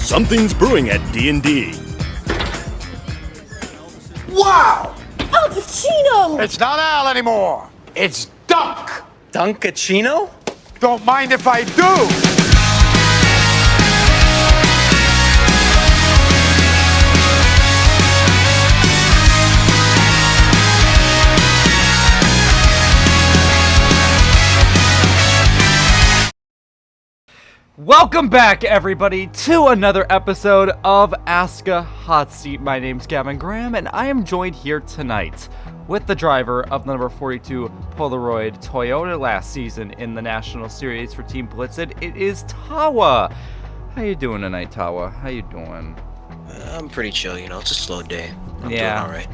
Something's brewing at D&D. Wow! Al Pacino! It's not Al anymore. It's Dunk. Dunkachino? Don't mind if I do. Welcome back, everybody, to another episode of ASCA Hot Seat. My name's Gavin Graham, and I am joined here tonight with the driver of the number 42 Polaroid Toyota last season in the National Series for Team Blitzed. It is Tawa. How you doing tonight, Tawa? How you doing? I'm pretty chill, you know. It's a slow day. I'm doing all right.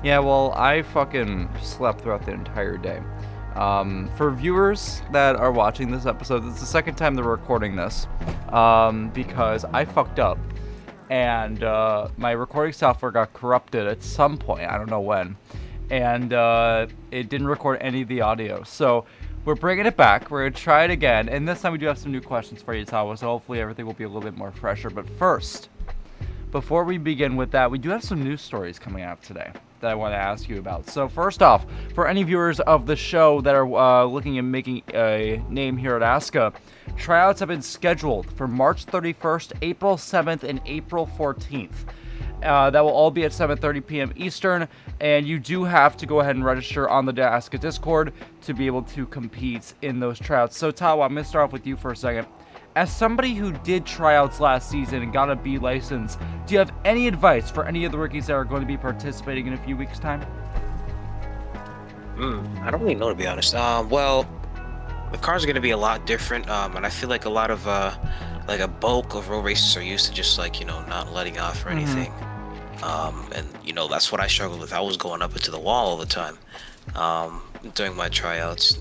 Yeah, well, I fucking slept throughout the entire day. For viewers that are watching this episode, it's the second time they're recording this, because I fucked up, and my recording software got corrupted at some point, I don't know when, and it didn't record any of the audio, so we're bringing it back. We're going to try it again, and this time we do have some new questions for you, Tawa, so hopefully everything will be a little bit more fresher. But first, before we begin with that, we do have some news stories coming out today that I want to ask you about. So first off, for any viewers of the show that are looking at making a name here at ASCA, tryouts have been scheduled for March 31st, April 7th, and April 14th. That will all be at 7:30 p.m. Eastern, and you do have to go ahead and register on the ASCA Discord to be able to compete in those tryouts. So Tawa, I'm going to start off with you for a second. As somebody who did tryouts last season and got a B license, do you have any advice for any of the rookies that are going to be participating in a few weeks' time? I don't really know, to be honest. Well, the cars are going to be a lot different, and I feel like a lot of, like a bulk of road racers are used to just, like, you know, not letting off or anything. And, you know, that's what I struggled with. I was going up into the wall all the time during my tryouts.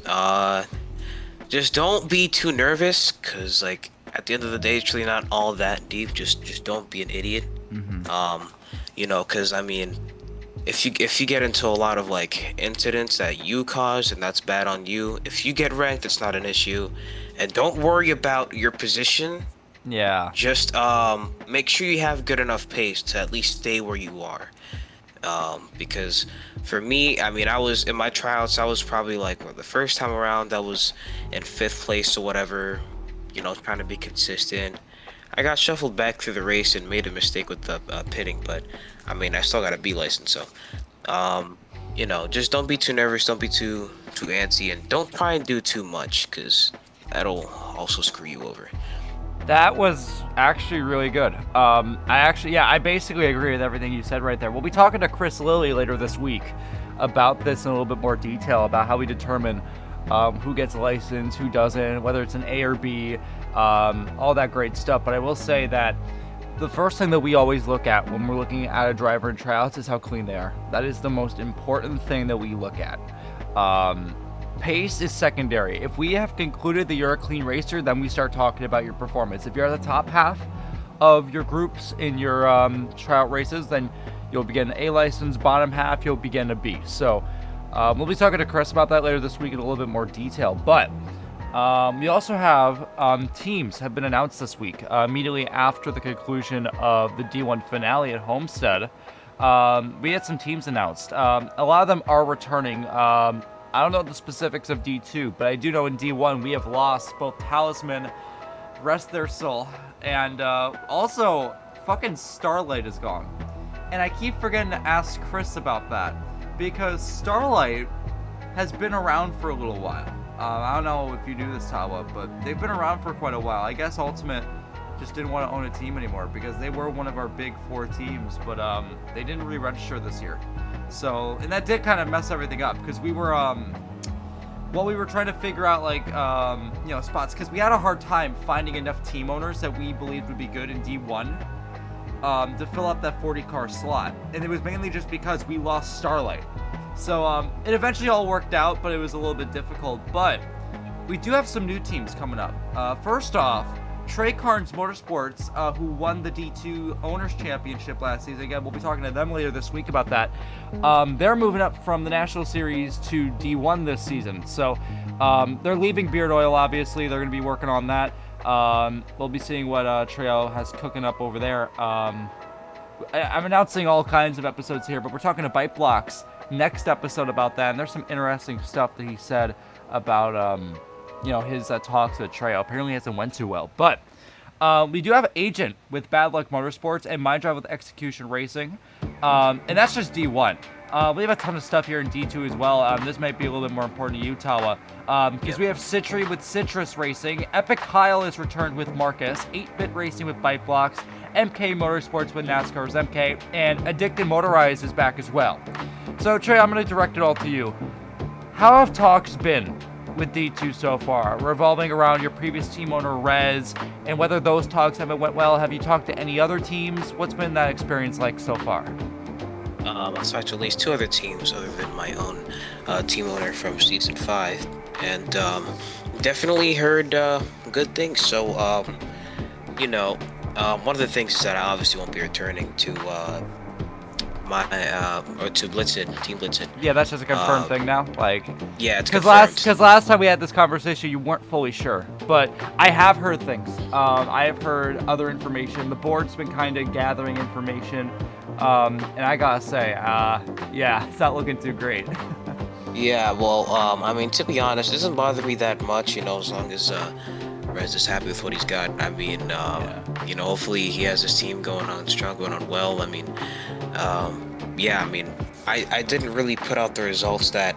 Just don't be too nervous, because, like, at the end of the day, it's really not all that deep. Just don't be an idiot. You know, because, I mean, if you get into a lot of, like, incidents that you caused, and that's bad on you, if you get ranked, it's not an issue. And don't worry about your position. Yeah. Just make sure you have good enough pace to at least stay where you are. Because for me, I mean, I was in my tryouts, I was probably like, the first time around, I was in 5th place or whatever, you know, trying to be consistent. I got shuffled back through the race and made a mistake with the pitting, but I mean, I still got a B license, so you know, just don't be too nervous, don't be too antsy, and don't try and do too much, because that'll also screw you over. That was actually really good. I basically agree with everything you said right there. We'll be talking to Chris Lilly later this week about this in a little bit more detail, about how we determine who gets a license, who doesn't, whether it's an A or B, all that great stuff. But I will say that the first thing that we always look at when we're looking at a driver in tryouts is how clean they are. That is the most important thing that we look at. Pace is secondary. If we have concluded that you're a clean racer, then we start talking about your performance. If you're at the top half of your groups in your tryout races, then you'll be getting an A license. Bottom half, you'll be getting a B. So we'll be talking to Chris about that later this week in a little bit more detail. But we also have teams have been announced this week. Immediately after the conclusion of the D1 finale at Homestead, we had some teams announced. A lot of them are returning. I don't know the specifics of D2, but I do know in D1 we have lost both Talisman, rest their soul, and also fucking Starlight is gone. And I keep forgetting to ask Chris about that, because Starlight has been around for a little while. I don't know if you knew this, Tawa, but they've been around for quite a while. I guess Ultimate just didn't want to own a team anymore, because they were one of our big 4 teams, but they didn't re-register this year. So, and that did kind of mess everything up, because we were, we were trying to figure out, like, you know, spots, because we had a hard time finding enough team owners that we believed would be good in D1 to fill up that 40 car slot. And it was mainly just because we lost Starlight. So, it eventually all worked out, but it was a little bit difficult. But we do have some new teams coming up. First off, Trey Carnes Motorsports, who won the D2 Owners Championship last season. Again, we'll be talking to them later this week about that. They're moving up from the National Series to D1 this season. So they're leaving Beard Oil, obviously. They're going to be working on that. We'll be seeing what Trail has cooking up over there. I'm announcing all kinds of episodes here, but we're talking to Bite Blocks next episode about that, and there's some interesting stuff that he said about his talks with Trail. Apparently, it hasn't went too well, but we do have Agent with Bad Luck Motorsports and My Drive with Execution Racing, and that's just D1. We have a ton of stuff here in D2 as well. This might be a little bit more important to you, Tawa, because we have Citry with Citrus Racing, Epic Kyle is returned with Marcus, 8-Bit Racing with Bite Blocks, MK Motorsports with NASCAR's MK, and Addicted Motorized is back as well. So, Trey, I'm going to direct it all to you. How have talks been with D2 so far, revolving around your previous team owner, Rez, and whether those talks haven't went well? Have you talked to any other teams? What's been that experience like so far? I've talked to at least 2 other teams other than my own team owner from Season 5, and definitely heard good things. So, one of the things is that I obviously won't be returning to to Blitzed, Team Blitzed. Yeah, that's just a confirmed thing now. Yeah, it's confirmed. Because last time we had this conversation, you weren't fully sure, but I have heard things. I have heard other information. The board's been kind of gathering information, and I gotta say, it's not looking too great. Yeah, well, to be honest, it doesn't bother me that much, as long as Rez is happy with what he's got. Hopefully he has his team going on strong, going on well. I didn't really put out the results that,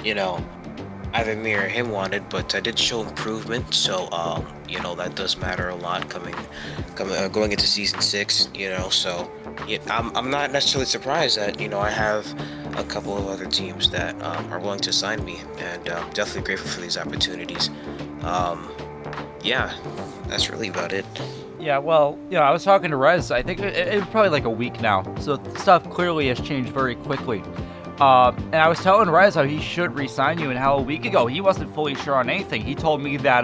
either me or him wanted, but I did show improvement, so, that does matter a lot going into Season 6, so, I'm not necessarily surprised that, I have a couple of other teams that are willing to sign me, and I'm definitely grateful for these opportunities. That's really about it. Yeah, well, I was talking to Rez. I think it was probably like a week now, so stuff clearly has changed very quickly. And I was telling Rez how he should re-sign you, and how a week ago he wasn't fully sure on anything. He told me that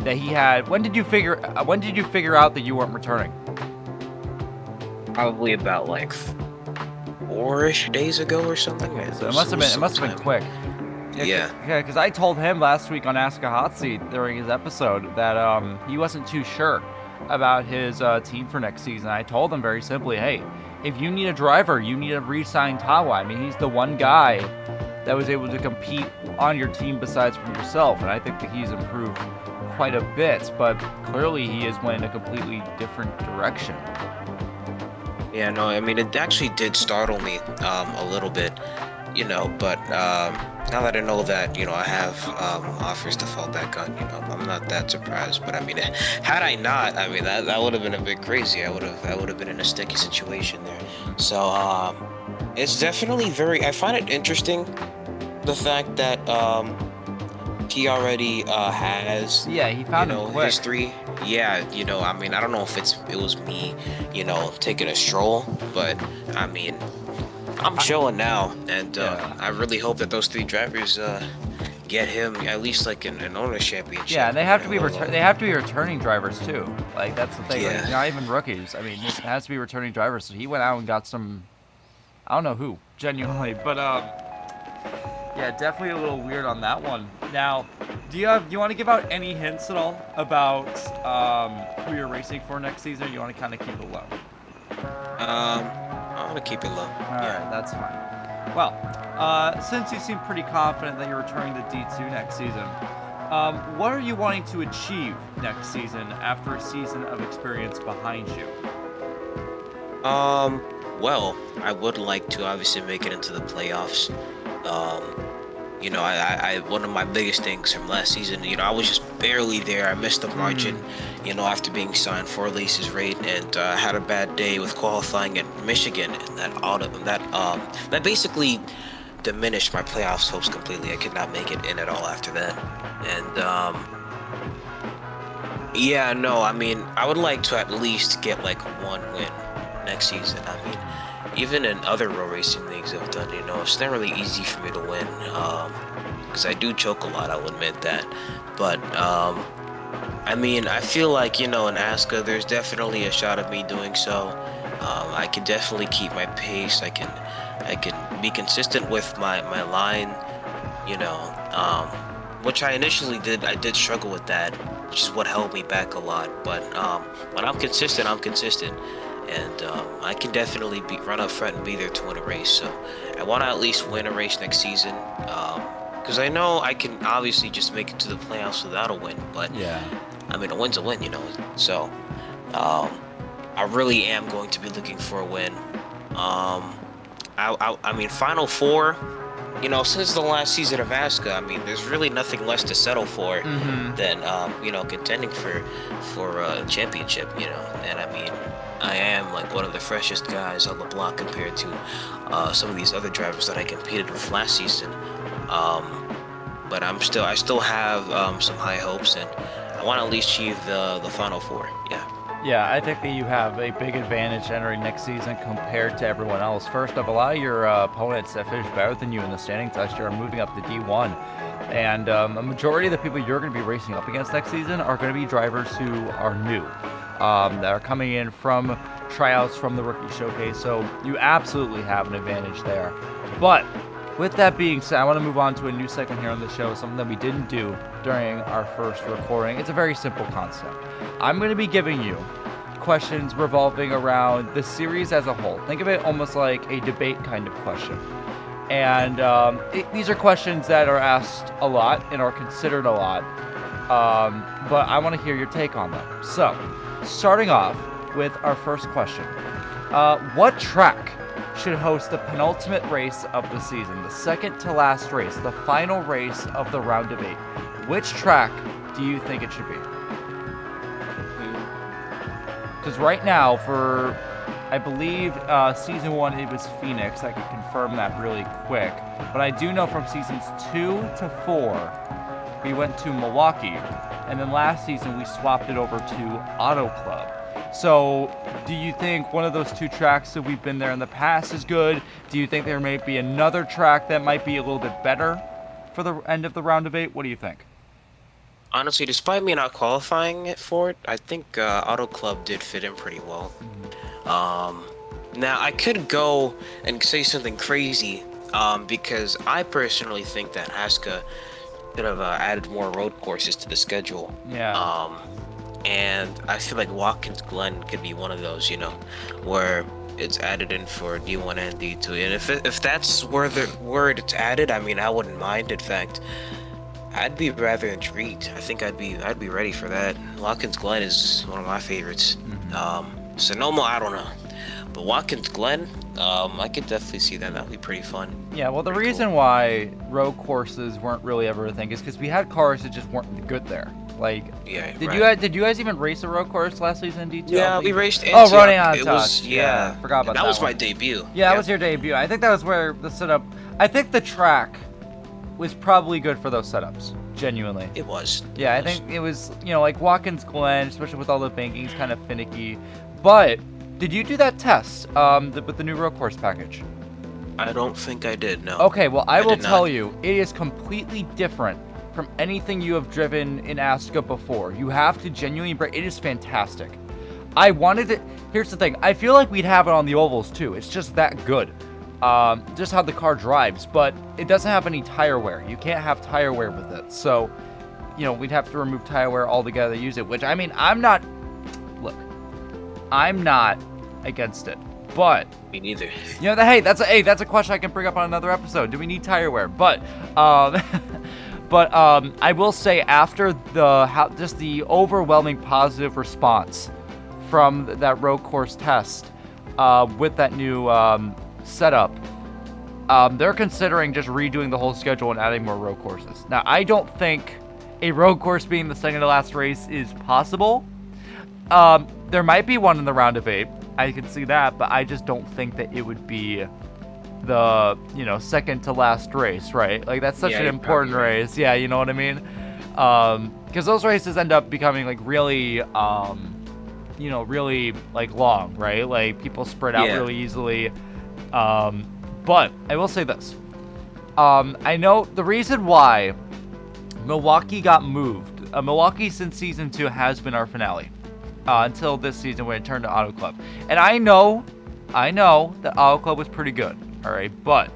that he had. When did you figure out that you weren't returning? Probably about 4-ish days ago or something. So it must have been quick. Yeah, because I told him last week on ASCA Hot Seat during his episode that he wasn't too sure about his team for next season. I told him very simply, hey, if you need a driver, you need to re-sign Tawa. I mean, he's the one guy that was able to compete on your team besides from yourself, and I think that he's improved quite a bit, but clearly he is went in a completely different direction. Yeah, no, it actually did startle me a little bit, but now that I know that, I have offers to fall back on, I'm not that surprised. But had I not, that would have been a bit crazy. I would have been in a sticky situation there. So it's definitely I find it interesting, the fact that he already has he found history. Yeah, I don't know if it was me, taking a stroll, but I'm chilling now, and I really hope that those 3 drivers get him at least an owner's championship. Yeah, and they have to be returning drivers too. That's the thing. Yeah. Not even rookies. It has to be returning drivers. So he went out and got some. I don't know who, genuinely, but definitely a little weird on that one. Now, do you want to give out any hints at all about who you're racing for next season? Or do you want to kind of keep it low? I want to keep it low. Alright, that's fine. Well, since you seem pretty confident that you're returning to D2 next season, what are you wanting to achieve next season after a season of experience behind you? Well, I would like to obviously make it into the playoffs. One of my biggest things from last season, I was just barely there. I missed the margin, after being signed 4 leases rate, and had a bad day with qualifying at Michigan, and that basically diminished my playoffs hopes completely. I could not make it in at all after that. And I would like to at least get 1 win next season. Even in other road racing leagues I've done, it's not really easy for me to win, because I do choke a lot, I'll admit that. But I feel like, in ASCA, there's definitely a shot of me doing so. I can definitely keep my pace. I can be consistent with my line, which I initially did. I did struggle with that which is what held me back a lot. But when I'm consistent, I'm consistent, and I can definitely run up front and be there to win a race. So I want to at least win a race next season, because I know I can obviously just make it to the playoffs without a win. But Yeah. I mean, a win's a win, you know. So I really am going to be looking for a win. I mean, Final Four. You know, since the last season of ASCA, I mean, there's really nothing less to settle for than, you know, contending for a championship, you know. And I mean, I am like one of the freshest guys on the block compared to some of these other drivers that I competed with last season. But I still have some high hopes, and I want to at least achieve the Final Four. Yeah. Yeah, I think that you have a big advantage entering next season compared to everyone else. First off, a lot of your opponents that finished better than you in the standings last year are moving up to D1. And a majority of the people you're going to be racing up against next season are going to be drivers who are new, that are coming in from tryouts from the Rookie Showcase. So you absolutely have an advantage there. But with that being said, I want to move on to a new segment here on the show, something that we didn't do during our first recording. It's a very simple concept. I'm going to be giving you questions revolving around the series as a whole. Think of it almost like a debate kind of question. And these are questions that are asked a lot and are considered a lot, but I want to hear your take on them. So, starting off with our first question. What track should host the penultimate race of the season, the second to last race, the final race of the round of 8? Which track do you think it should be? Because right now, for, I believe, season 1, it was Phoenix. I could confirm that really quick. But I do know from seasons 2 to 4, we went to Milwaukee. And then last season, we swapped it over to Auto Club. So, do you think one of those two tracks that we've been there in the past is good? Do you think there may be another track that might be a little bit better for the end of the round of 8? What do you think? Honestly, despite me not qualifying it for it, I think Auto Club did fit in pretty well. Now, I could go and say something crazy, because I personally think that ASCA could have added more road courses to the schedule. Yeah. And I feel like Watkins Glen could be one of those, you know, where it's added in for D1 and D2. And if that's where it's added, I mean, I wouldn't mind. In fact, I'd be rather intrigued. I think I'd be ready for that. Watkins Glen is one of my favorites. Sonoma, I don't know, but Watkins Glen, I could definitely see that. That'd be pretty fun. Yeah, well, the reason why road courses weren't really ever a thing is because we had cars that just weren't good there. Like, Yeah, did you guys even race a road course last season in D2? Yeah, we raced Oh, Antioch. running on It touch. was, yeah. Forgot about that. That was one. my debut. Yeah, that was your debut. I think that was where the setup. I think the track was probably good for those setups. Genuinely. It was. Yeah, I think it was, you know, like Watkins Glen, especially with all the bankings, kind of finicky. But did you do that test with the new road course package? I don't think I did. No. Okay, well, I will did not. tell you, it is completely different from anything you have driven in ASCA before. You have to genuinely break. It is fantastic. I wanted it. Here's the thing. I feel like we'd have it on the ovals too. It's just that good. Just how the car drives, but it doesn't have any tire wear. You can't have tire wear with it. So, you know, we'd have to remove tire wear altogether to use it, which, I mean, I'm not against it, but Me neither. you know, that's a question I can bring up on another episode. Do we need tire wear? But, I will say after just the overwhelming positive response from that road course test, with that new setup, they're considering just redoing the whole schedule and adding more road courses. Now, I don't think a road course being the second to last race is possible. There might be one in the round of 8. I can see that, but I just don't think that it would be the, you know, second to last race, right? Like, that's such Yeah, an you're important probably right. race. Yeah, you know what I mean? Because those races end up becoming, like, really, you know, really, like, long, right? Like, people spread out Yeah. really easily. But I will say this. I know the reason why Milwaukee got moved. Milwaukee since season 2 has been our finale. Until this season when it turned to Auto Club. And I know that Auto Club was pretty good, all right? But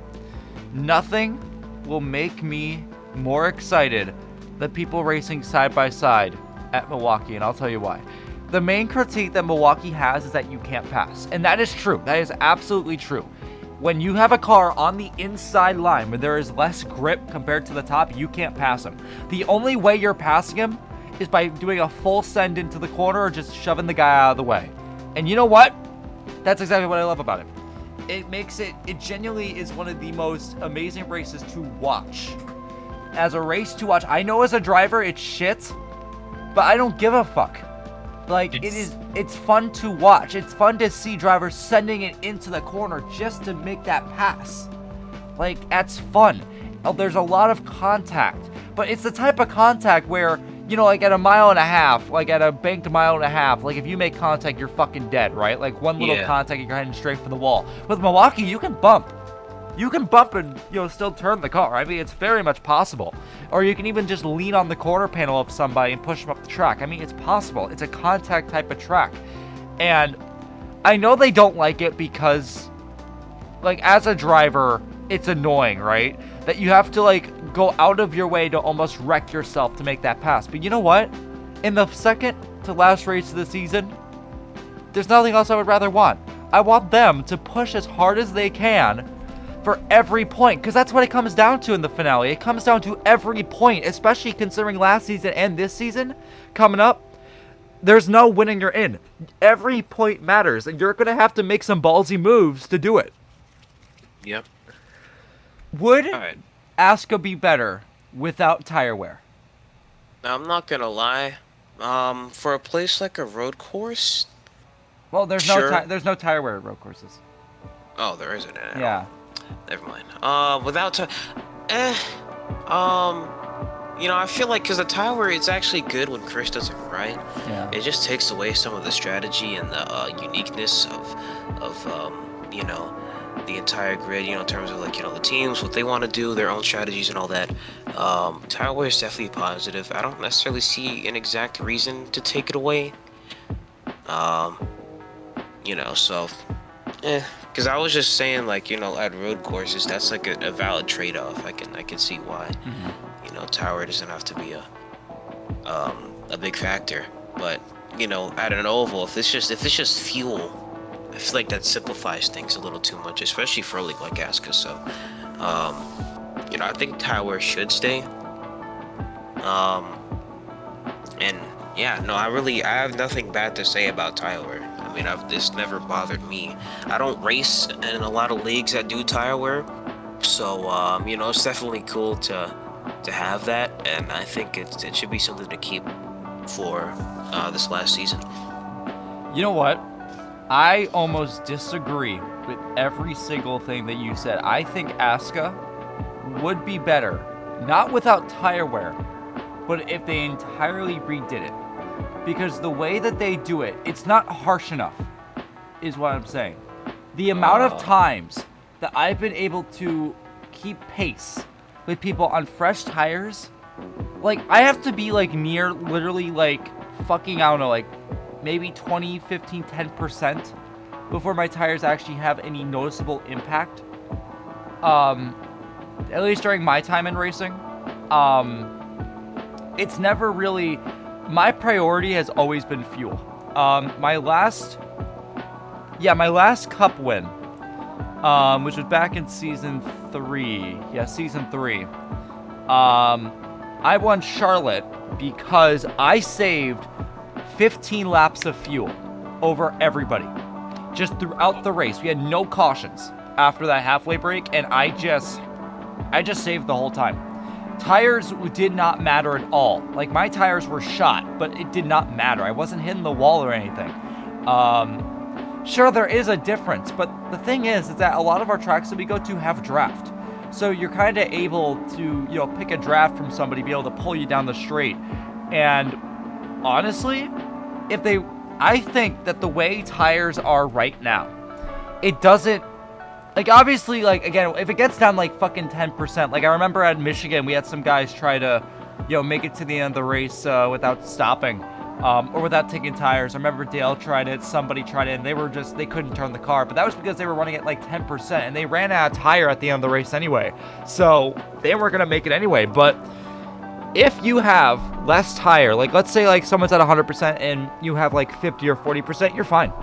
nothing will make me more excited than people racing side by side at Milwaukee, and I'll tell you why. The main critique that Milwaukee has is that you can't pass, and that is true. That is absolutely true. When you have a car on the inside line where there is less grip compared to the top, you can't pass him. The only way you're passing him is by doing a full send into the corner or just shoving the guy out of the way. And you know what? That's exactly what I love about it. It genuinely is one of the most amazing races to watch. As a race to watch, I know as a driver it's shit, but I don't give a fuck. Like, it's fun to watch. It's fun to see drivers sending it into the corner just to make that pass. Like, that's fun. There's a lot of contact, but it's the type of contact where, you know, like at a mile and a half, like at a banked mile and a half, like if you make contact, you're fucking dead, right? Like one little contact, you're heading straight for the wall. With Milwaukee, you can bump. You can bump and, you know, still turn the car. I mean, it's very much possible. Or you can even just lean on the quarter panel of somebody and push them up the track. I mean, it's possible. It's a contact type of track. And I know they don't like it because, like, as a driver, it's annoying, right? That you have to, like, go out of your way to almost wreck yourself to make that pass. But you know what? In the second to last race of the season, there's nothing else I would rather want. I want them to push as hard as they can for every point, because that's what it comes down to in the finale. It comes down to every point, especially considering last season and this season coming up. There's no winning you're in. Every point matters, and you're going to have to make some ballsy moves to do it. Yep. Would ASCA be better without tire wear? Now, I'm not going to lie. For a place like a road course... Well, there's no tire wear at road courses. Oh, there isn't at all. Yeah. Never mind. Without you know, I feel like because the tire, it's actually good when Chris does it right. Yeah. It just takes away some of the strategy and the uniqueness of you know, the entire grid. You know, in terms of like, you know, the teams, what they want to do, their own strategies and all that. Tire wear is definitely positive. I don't necessarily see an exact reason to take it away. You know, so. Because I was just saying, like, you know, at road courses, that's like a valid trade-off. I can see why. You know, tower doesn't have to be a big factor. But, you know, at an oval, if it's just fuel, I feel like that simplifies things a little too much, especially for a league like ASCA. So, you know, I think tower should stay. And yeah, no, I have nothing bad to say about Tyler. I mean, this never bothered me. I don't race in a lot of leagues that do tire wear, so you know, it's definitely cool to have that, and I think it should be something to keep for this last season. You know what? I almost disagree with every single thing that you said. I think ASCA would be better, not without tire wear, but if they entirely redid it. Because the way that they do it, it's not harsh enough, is what I'm saying. The amount of times that I've been able to keep pace with people on fresh tires, like, I have to be, like, near literally, like, fucking, I don't know, like, maybe 20, 15, 10% before my tires actually have any noticeable impact. At least during my time in racing. It's never really... My priority has always been fuel. My last cup win, which was back in season 3. Yeah, season 3. I won Charlotte because I saved 15 laps of fuel over everybody. Just throughout the race. We had no cautions after that halfway break, and I just saved the whole time. Tires did not matter at all. Like, my tires were shot, but it did not matter. I wasn't hitting the wall or anything. Sure, there is a difference, but the thing is that a lot of our tracks that we go to have draft. So you're kind of able to, you know, pick a draft from somebody, be able to pull you down the straight. And honestly, I think that the way tires are right now, it doesn't, like, obviously, like, again, if it gets down, like, fucking 10%, like, I remember at Michigan, we had some guys try to, you know, make it to the end of the race without stopping, or without taking tires. I remember Dale tried it, somebody tried it, and they couldn't turn the car, but that was because they were running at, like, 10%, and they ran out of tire at the end of the race anyway, so they weren't going to make it anyway. But if you have less tire, like let's say like someone's at 100% and you have like 50 or 40%, you're fine.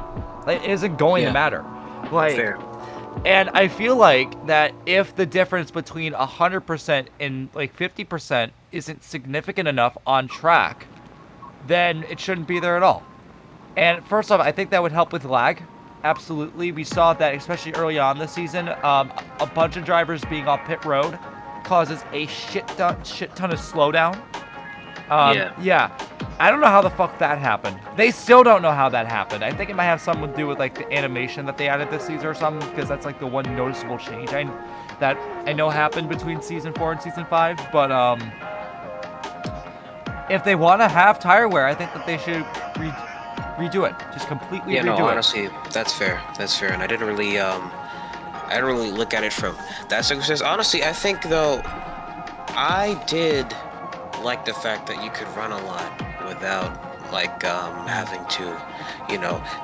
Like, it isn't going to matter. Like, Fair. And I feel like that if the difference between 100% and like 50% isn't significant enough on track, then it shouldn't be there at all. And first off, I think that would help with lag. Absolutely. We saw that, especially early on this season. A bunch of drivers being on pit road causes a shit ton of slowdown. Yeah. I don't know how the fuck that happened. They still don't know how that happened. I think it might have something to do with like the animation that they added this season or something, because that's like the one noticeable change that I know happened between season 4 and season 5. But if they want to have tire wear, I think that they should redo it. Just completely redo it. Honestly, that's fair. That's fair. And I didn't really look at it from that circumstance. Honestly, I think though, I did like the fact that you could run a lot without like having to,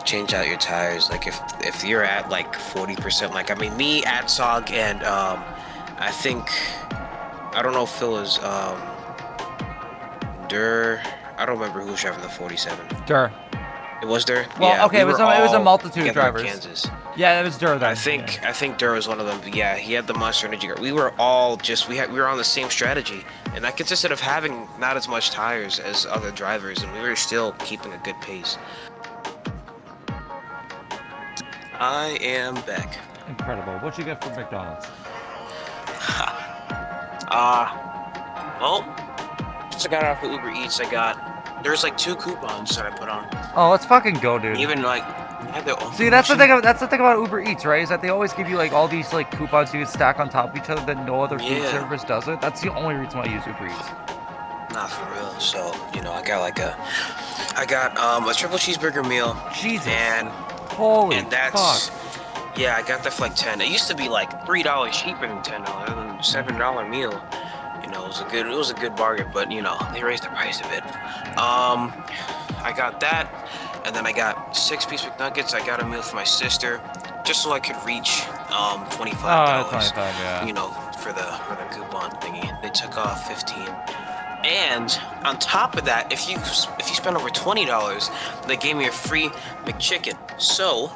change out your tires. Like if you're at like 40%, like I mean me, Atsog, and I think I don't know if Phil is Dur. I don't remember who was driving the 47. Dur. It was Dur? Well, yeah, okay, it was a multitude of drivers. Kansas. Yeah, it was Dur then. I think Dur was one of them. Yeah, he had the Monster Energy car. We were all just we were on the same strategy, and that consisted of having not as much tires as other drivers, and we were still keeping a good pace. I am back. Incredible. What'd you get from McDonald's? Well, just I got off of Uber Eats. There's like 2 coupons that I put on. Oh, let's fucking go, dude. Even like, had their own See, that's the thing about Uber Eats, right? Is that they always give you like all these like coupons you can stack on top of each other that no other food service does it. That's the only reason why I use Uber Eats. Not for real. So, I got a triple cheeseburger meal. Jesus. And that's fuck. Yeah, I got that for like 10. It used to be like $3 cheaper than $10, than $7 meal. It was a good bargain, but they raised the price a bit. I got that, and then I got 6-piece McNuggets. I got a meal for my sister, just so I could reach $25. Oh, 25, yeah. For the coupon thingy. They took off 15. And on top of that, if you spend over $20, they gave me a free McChicken. So,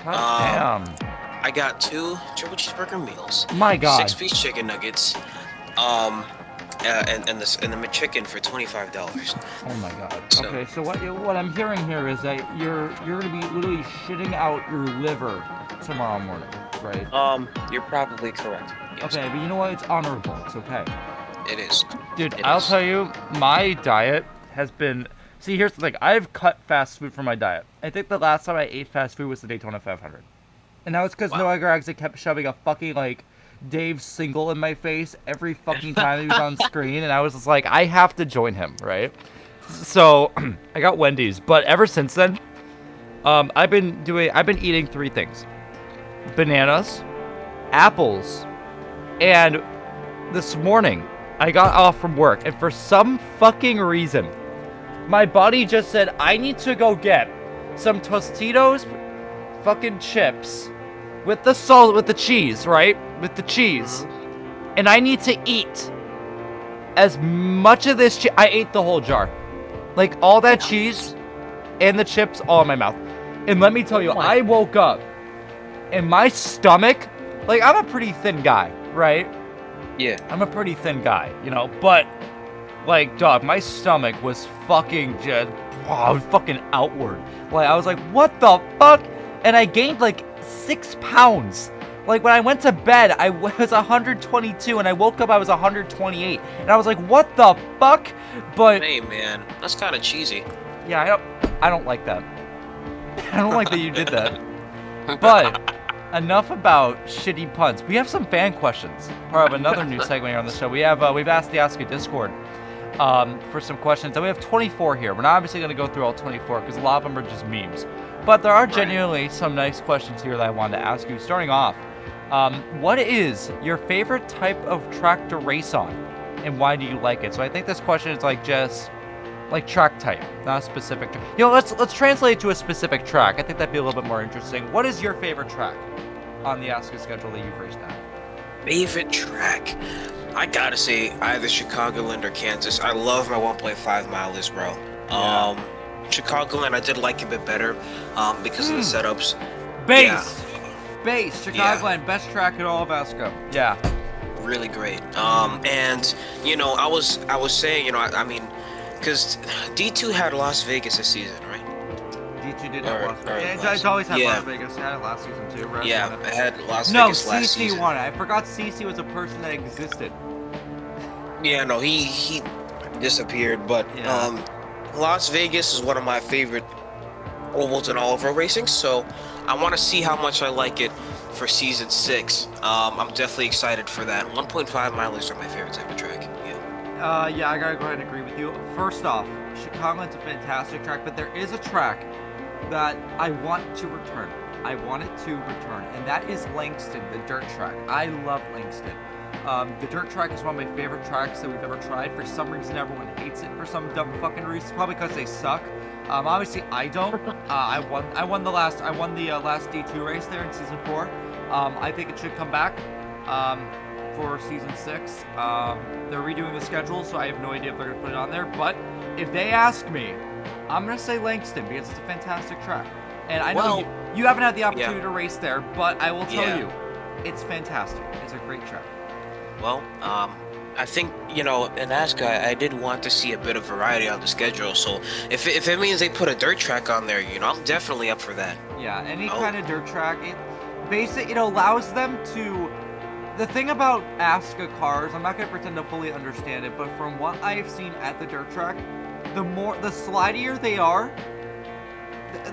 God damn. I got 2 triple cheeseburger meals. My God. 6-piece chicken nuggets. And the McChicken for $25. Oh my God. So, okay, so what I'm hearing here is that you're gonna be literally shitting out your liver tomorrow morning, right? You're probably correct. Yes. Okay, but you know what? It's honorable. It's okay. It is. Dude, I'll tell you, my diet has been. See, here's the thing. I've cut fast food from my diet. I think the last time I ate fast food was the Daytona 500, and that was because Noah Gragson kept shoving a fucking like Dave single in my face every fucking time he was on screen, and I was just like, I have to join him, right? So I got Wendy's, but ever since then, I've been eating 3 things: bananas, apples, and this morning I got off from work, and for some fucking reason, my body just said I need to go get some Tostitos fucking chips with the salt, with the cheese, right? With the cheese. And I need to eat as much of this cheese. I ate the whole jar. Like, all that cheese and the chips all in my mouth. And let me tell you, I woke up and my stomach, like, I'm a pretty thin guy, right? Yeah. I'm a pretty thin guy, but, like, dog, my stomach was fucking just, fucking outward. Like, I was like, what the fuck? And I gained, like, 6 pounds. Like, when I went to bed, I was 122, and I woke up, I was 128. And I was like, what the fuck? But hey, man, that's kind of cheesy. Yeah, I don't like that. I don't like that you did that. But enough about shitty puns. We have some fan questions. Part of another new segment here on the show. We've asked the ASCA Discord for some questions, and we have 24 here. We're not obviously going to go through all 24 because a lot of them are just memes. But there are genuinely some nice questions here that I wanted to ask you. Starting off, what is your favorite type of track to race on, and why do you like it? So I think this question is like just like track type, not a specific. Let's translate it to a specific track. I think that'd be a little bit more interesting. What is your favorite track on the ASCA schedule that you've raced at? Favorite track? I gotta say either Chicagoland or Kansas. I love my 1.5 milers, bro. Chicagoland, I did like a bit better because of the setups. Base! Chicagoland, best track in all of ASCA. Yeah. Really great. And I was saying, I mean, because D2 had Las Vegas this season, right? D2 did have Las Vegas. It's always had Las Vegas. It had it last season too, right? Yeah, it had Las Vegas last season. No, CC won it. I forgot CC was a person that existed. Yeah, no, he disappeared, but Las Vegas is one of my favorite ovals in all of our racing, so I want to see how much I like it for season 6. I'm definitely excited for that. 1.5 milers are my favorite type of track. Yeah, I gotta go ahead and agree with you. First off, Chicagoland's a fantastic track, but there is a track that I want to return. I want it to return, and that is Langston, the dirt track. I love Langston. The dirt track is one of my favorite tracks that we've ever tried. For some reason, everyone hates it for some dumb fucking reason. Probably because they suck. Obviously, I don't. I won the last D2 race there in season 4. I think it should come back for season 6. They're redoing the schedule, so I have no idea if they're gonna put it on there. But if they ask me, I'm gonna say Langston because it's a fantastic track. And I know you haven't had the opportunity to race there, but I will tell you, it's fantastic. It's a great track. Well, I think, in ASCA, I did want to see a bit of variety on the schedule, so if it means they put a dirt track on there, I'm definitely up for that. Yeah, any kind of dirt track, it allows them to... The thing about ASCA cars, I'm not going to pretend to fully understand it, but from what I've seen at the dirt track, the slidier they are,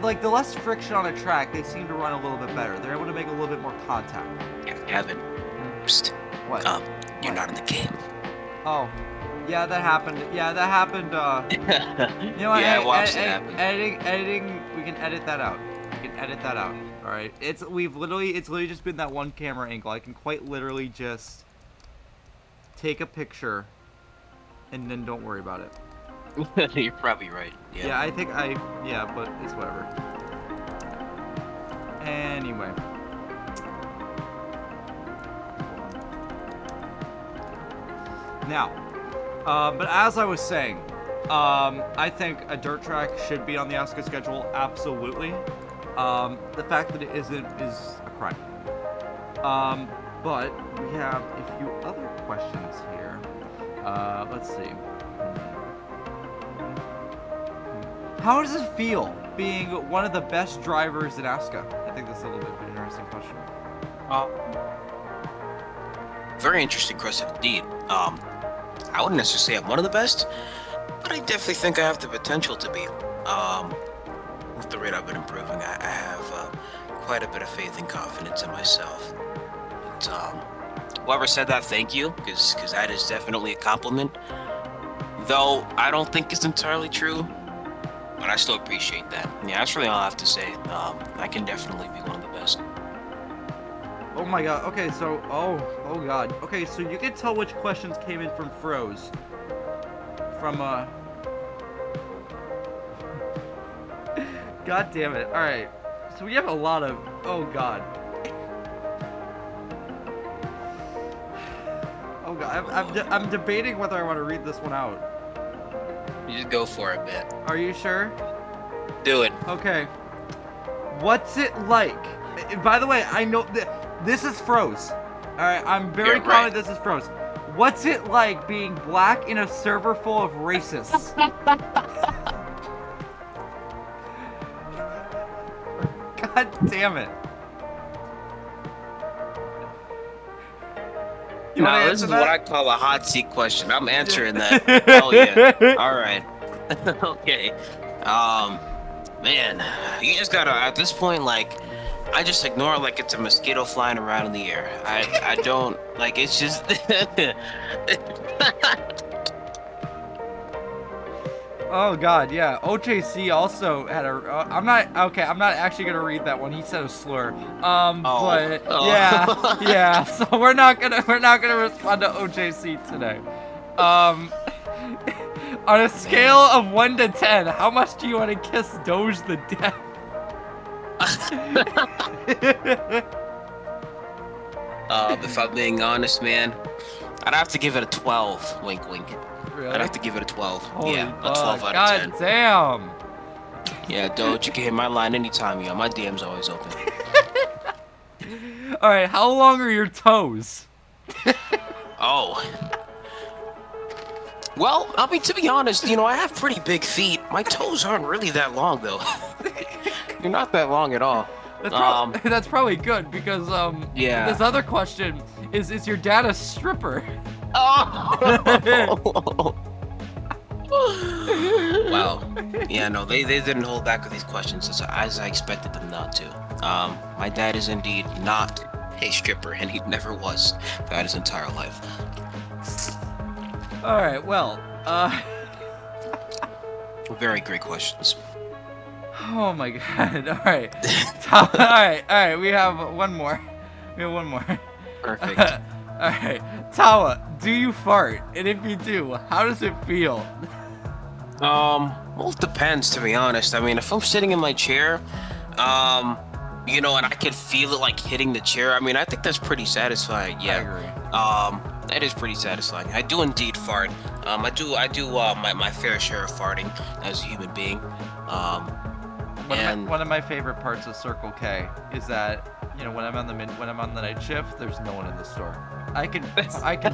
the less friction on a track, they seem to run a little bit better. They're able to make a little bit more contact. Yeah, Gavin. Psst. What? You're not in the game. Oh, yeah, that happened. Yeah, that happened. I watched it happen. Editing. We can edit that out. We can edit that out. All right. It's literally just been that one camera angle. I can quite literally just take a picture, and then don't worry about it. You're probably right. Yeah, I think yeah, but it's whatever. Anyway. Now, but as I was saying, I think a dirt track should be on the ASCA schedule, absolutely. The fact that it isn't is a crime. But we have a few other questions here. Let's see. How does it feel being one of the best drivers in ASCA? I think that's a little bit of an interesting question. Very interesting question indeed. I wouldn't necessarily say I'm one of the best, but I definitely think I have the potential to be. With the rate I've been improving, I have quite a bit of faith and confidence in myself. And, whoever said that, thank you, because that is definitely a compliment. Though I don't think it's entirely true, but I still appreciate that. Yeah, that's really all I have to say. I can definitely be one of the best. Oh my god, okay, so, oh god. Okay, so you can tell which questions came in from Froze. From, God damn it, alright. So we have a lot of, oh god. Oh god, I'm debating whether I want to read this one out. You just go for it, man. Are you sure? Do it. Okay. What's it like? By the way, I know this is Froze. Alright, I'm very confident this is Froze. What's it like being black in a server full of racists? God damn it. No, this is what I call a hot seat question. I'm answering that. Hell yeah. Alright. Okay. Man, you just gotta, at this point, I just ignore it like it's a mosquito flying around in the air. I don't, it's just... Oh god, yeah. OJC also had a. I'm not actually gonna read that one. He said a slur. Yeah. So we're not gonna respond to OJC today. On a scale of 1 to 10, how much do you want to kiss Doge the Deaf? If I'm being honest, man, I'd have to give it a 12. Wink, wink. Really? I'd have to give it a 12. Holy yeah, fuck. a 12 out God of 10. damn. Yeah, Doge, you can hit my line anytime, yo. My DM's always open. All right, how long are your toes? Oh. Well, I mean, to be honest, you know, I have pretty big feet. My toes aren't really that long, though. They're not that long at all. That's probably good because Yeah. this other question is your dad a stripper? Oh. Wow. Yeah, no, they didn't hold back with these questions as I expected them not to. My dad is indeed not a stripper, and he never was throughout his entire life. All right, well, Very great questions. oh my god. All right. All right, we have one more. Perfect. All right. Tawa, do you fart? And if you do, how does it feel? Well, it depends, to be honest. I mean, if I'm sitting in my chair, you know, and I can feel it like hitting the chair, I mean, I think that's pretty satisfying. Yeah. I agree. That is pretty satisfying. I do indeed fart. I do my fair share of farting as a human being. One of my favorite parts of Circle K is that, you know, when I'm on the night shift, there's no one in the store. I can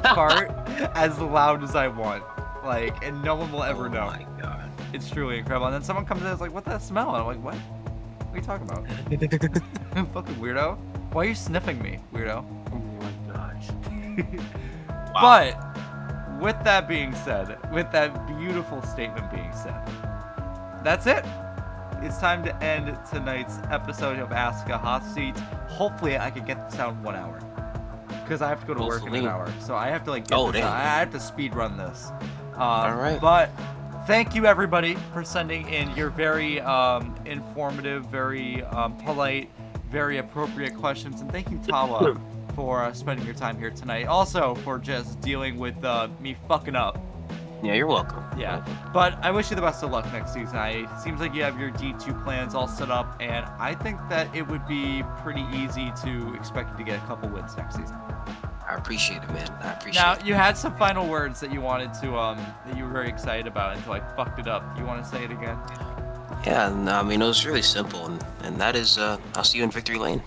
fart as loud as I want, like, and no one will ever know. Oh my god. It's truly incredible. And then someone comes in and is like, "What that smell?" And I'm like, "What? What are you talking about? Fucking weirdo! Why are you sniffing me, weirdo?" Oh my gosh. Wow. But with that being said, with that beautiful statement being said, that's it. It's time to end tonight's episode of ASCA Hot Seat. Hopefully, I can get this out in 1 hour, because I have to go to work in an hour. So I have to get this out. I have to speed run this. All right. But thank you everybody for sending in your very informative, very polite, very appropriate questions, and thank you, Tawa, for spending your time here tonight. Also for just dealing with me fucking up. Yeah, you're welcome. Yeah, but I wish you the best of luck next season. It seems like you have your D2 plans all set up, and I think that it would be pretty easy to expect you to get a couple wins next season. I appreciate it, man. I appreciate Now, it. you had some final words that you wanted to, that you were very excited about until I fucked it up. You want to say it again? Yeah, and, I mean, it was really simple, and that is, I'll see you in Victory Lane.